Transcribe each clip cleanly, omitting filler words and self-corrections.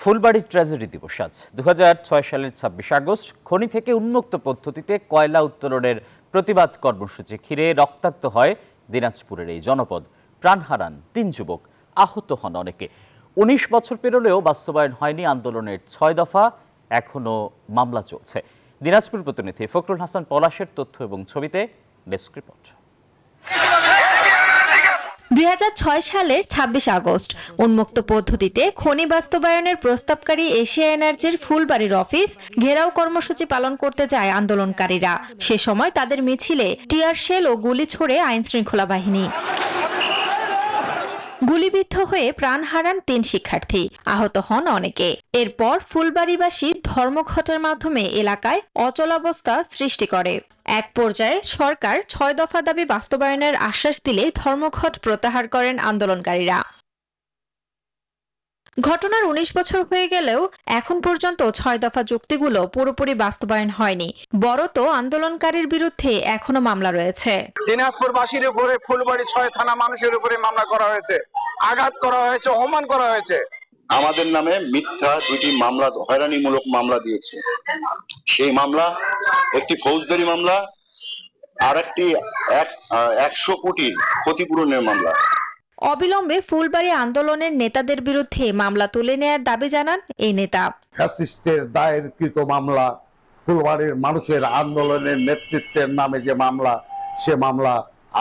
Phulbari tragedy দিবস আজ 2006 সালের 26 আগস্ট খনি থেকে উন্মুক্ত পদ্ধতিতে কয়লা উত্তোলনের প্রতিবাদ কর্মসূচি ঘিরে রক্তাক্ত হয় দিনাজপুরের এই জনপদ। প্রাণ হারান 3 যুবক, আহত হন অনেকে। 19 বছর পেরোলেও বাস্তবায়ন হয়নি আন্দোলনের 6 দফা, এখনো মামলা চলছে। দিনাজপুর প্রতিনিধি ফখরুল হাসান পলাশের তথ্য এবং ছবিতে ডেস্ক রিপোর্ট। 2006 সালের 26 আগস্ট উন্মুক্ত পদ্ধতিতে খনি বাস্তবায়নের প্রস্তাবকারী এশিয়া এনার্জির ফুলবাড়ির অফিস ঘেরাও কর্মসূচি পালন করতে যায় আন্দোলনকারীরা। সে সময় তাদের মিছিলে টিয়ার শেল ও গুলি ছোড়ে আইন শৃঙ্খলা বাহিনী। গুলিবিদ্ধ হয়ে প্রাণ হারান 3 শিক্ষার্থী, আহত হন অনেকে। এরপর ফুলবাড়িবাসী ধর্মঘটের মাধ্যমে এলাকায় অচলাবস্থা সৃষ্টি করে। এক পর্যায়ে সরকার 6 দফা দাবি বাস্তবায়নের আশ্বাস দিলে ধর্মঘট প্রত্যাহার করেন আন্দোলনকারীরা। ঘটনার 19 বছর হয়ে গেলেও এখন পর্যন্ত 6 দফা যুক্তিগুলো পুরোপুরি বাস্তবায়ন হয়নি। বড়তো আন্দোলনকারীর বিরুদ্ধে এখনো মামলা রয়েছে। দিনাজপুরবাসীর উপরে ফুলবাড়ি 6 থানা মানুষের উপরে মামলা করা হয়েছে, আঘাত করা হয়েছে, অপমান করা হয়েছে। আমাদের নামে মিথ্যা 2টি মামলা, হয়রানিমূলক মামলা দিয়েছে। সেই মামলা একটি ফৌজদারি মামলা আর একটি 100 কোটি ক্ষতিপূরণের মামলা। অবিলম্বে ফুলবাড়ি আন্দোলনের নেতাদের বিরুদ্ধে মামলা তুলে নেয়ার দাবি জানান এই নেতা। ফ্যাসিস্টের দায়েরকৃত মামলা, ফুলবাড়ির মানুষের আন্দোলনের নেতৃত্বের নামে যে মামলা, সে মামলা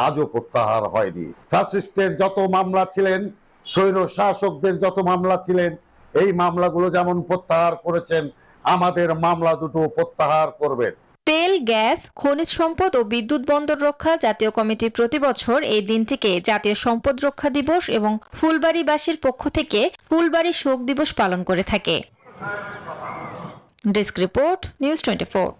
আজও প্রত্যাহার হয়নি। ফ্যাসিস্টের যত মামলা ছিলেন, স্বৈর শাসকদের যত মামলা ছিলেন, এই মামলাগুলো যেমন প্রত্যাহার করেছেন, আমাদের মামলা দুটো প্রত্যাহার করবেন। তেল, গ্যাস, খনিজ সম্পদ ও বিদ্যুৎ বন্দর রক্ষা জাতীয় কমিটি প্রতি বছর এই দিনটিকে জাতীয় সম্পদ রক্ষা দিবস এবং ফুলবাড়িবাসীর পক্ষ থেকে ফুলবাড়ি শোক দিবস পালন করে থাকে। Desk report, news 24।